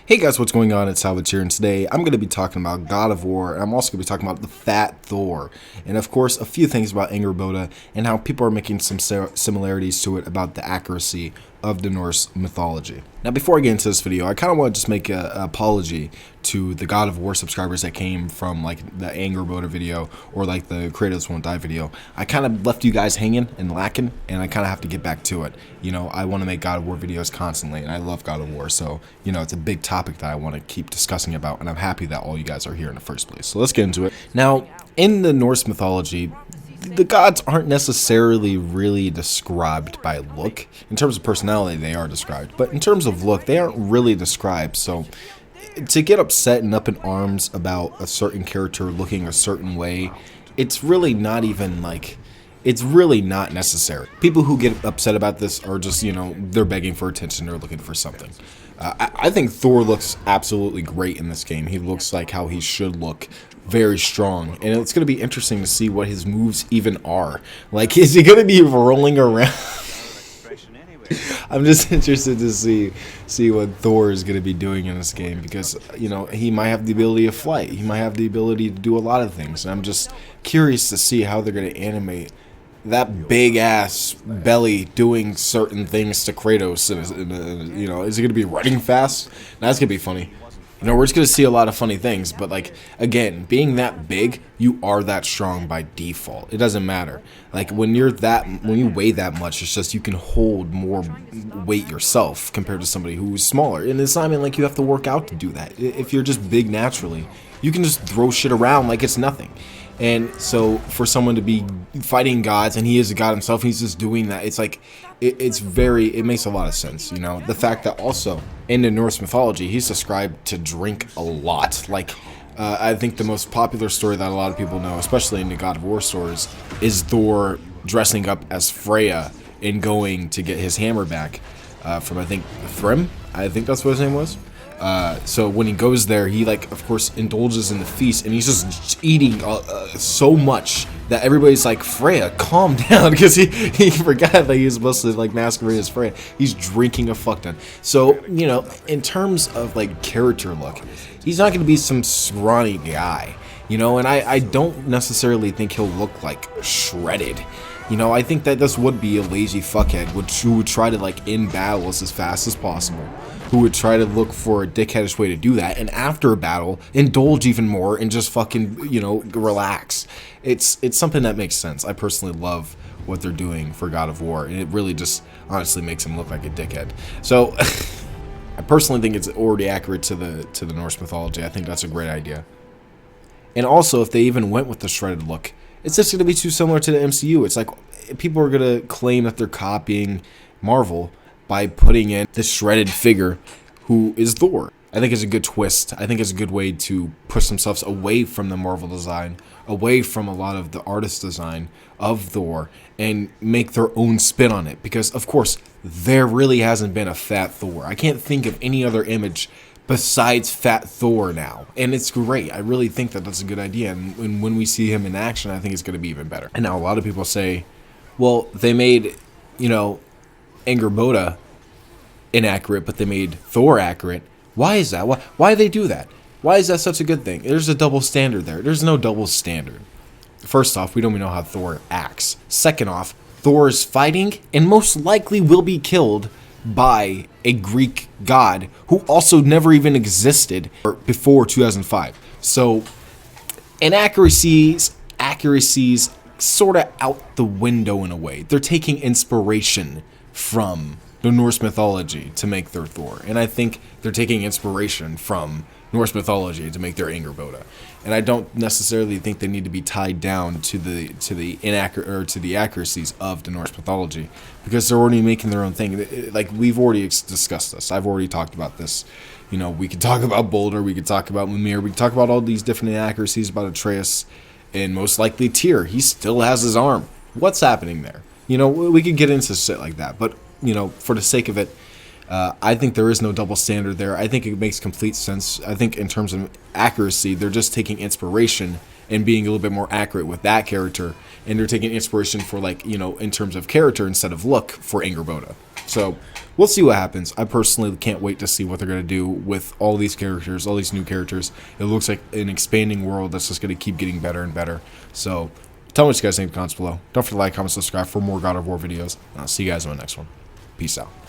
Hey guys, what's going on? It's Salvage here, and today I'm going to be talking about God of War, and I'm also going to be talking about the Fat Thor, and of course a few things about Angrboda and how people are making some similarities to it about the accuracy of the Norse mythology. Now before I get into this video, I kind of want to just make an apology to the God of War subscribers that came from like the Angrboda video or like the Kratos Won't Die video. I kind of left you guys hanging and lacking, and I kind of have to get back to it. You know, I want to make God of War videos constantly, and I love God of War, so you know, it's a big topic that I want to keep discussing about, and I'm happy that all you guys are here in the first place. So let's get into it. Now, in the Norse mythology, the gods aren't necessarily really described by look. In terms of personality, they are described, but in terms of look, they aren't really described. So to get upset and up in arms about a certain character looking a certain way, it's really not even like, it's really not necessary. People who get upset about this are just, you know, they're begging for attention, they're looking for something. I think Thor looks absolutely great in this game. He looks like how he should look, very strong, and it's going to be interesting to see what his moves even are. Like, is he going to be rolling around? I'm just interested to see what Thor is going to be doing in this game, because, you know, he might have the ability of flight. He might have the ability to do a lot of things, and I'm just curious to see how they're going to animate that big ass belly doing certain things to Kratos. And you know, is it going to be running fast? That's going to be funny. You know, we're just going to see a lot of funny things, but like, again, being that big, you are that strong by default. It doesn't matter. Like, when you weigh that much, it's just you can hold more weight yourself compared to somebody who's smaller. And it's not even like you have to work out to do that. If you're just big naturally, you can just throw shit around like it's nothing. And so for someone to be fighting gods, and he is a god himself, he's just doing that, it's like, it makes a lot of sense, you know. The fact that also in the Norse mythology, he's described to drink a lot. Like, I think the most popular story that a lot of people know, especially in the God of War stories, is Thor dressing up as Freya and going to get his hammer back from, I think, Thrym? I think that's what his name was. So when he goes there, he, like, of course, indulges in the feast, and he's just eating so much that everybody's like, Freya, calm down, because he forgot that he was supposed to, like, masquerade as Freya. He's drinking a fuck ton. So, you know, in terms of, like, character look, he's not going to be some scrawny guy, you know, and I don't necessarily think he'll look, like, shredded. You know, I think that this would be a lazy fuckhead who would try to, like, end battles as fast as possible, who would try to look for a dickheadish way to do that, and after a battle, indulge even more and just fucking, you know, relax. It's something that makes sense. I personally love what they're doing for God of War, and it really just honestly makes him look like a dickhead. So, I personally think it's already accurate to the Norse mythology. I think that's a great idea. And also, if they even went with the shredded look, it's just going to be too similar to the MCU. It's like, people are going to claim that they're copying Marvel by putting in this shredded figure who is Thor. I think it's a good twist. I think it's a good way to push themselves away from the Marvel design, away from a lot of the artist design of Thor, and make their own spin on it. Because, of course, there really hasn't been a fat Thor. I can't think of any other image besides Fat Thor now, and it's great. I really think that that's a good idea, and when we see him in action, I think it's going to be even better. And now a lot of people say, well, they made, you know, Angrboda inaccurate, but they made Thor accurate. Why is that? Why do they do that? Why is that such a good thing? There's a double standard there. There's no double standard. First off, we don't even know how Thor acts. Second off, Thor is fighting and most likely will be killed by a Greek god who also never even existed before 2005. So, accuracies sort of out the window in a way. They're taking inspiration from the Norse mythology to make their Thor, and I think they're taking inspiration from Norse mythology to make their Angrboda. And I don't necessarily think they need to be tied down to the accuracies of the Norse mythology, because they're already making their own thing. Like, we've already discussed this. I've already talked about this. You know, we could talk about Boulder, we could talk about Mimir, we could talk about all these different inaccuracies about Atreus, and most likely Tyr. He still has his arm. What's happening there? You know, we could get into shit like that, but, you know, for the sake of it, I think there is no double standard there. I think it makes complete sense. I think in terms of accuracy, they're just taking inspiration and being a little bit more accurate with that character, and they're taking inspiration for, like, you know, in terms of character instead of look for Angrboda. So we'll see what happens. I personally can't wait to see what they're going to do with all these characters, all these new characters. It looks like an expanding world that's just going to keep getting better and better. So tell me what you guys think in the comments below. Don't forget to like, comment, subscribe for more God of War videos. I'll see you guys in the next one. Peace out.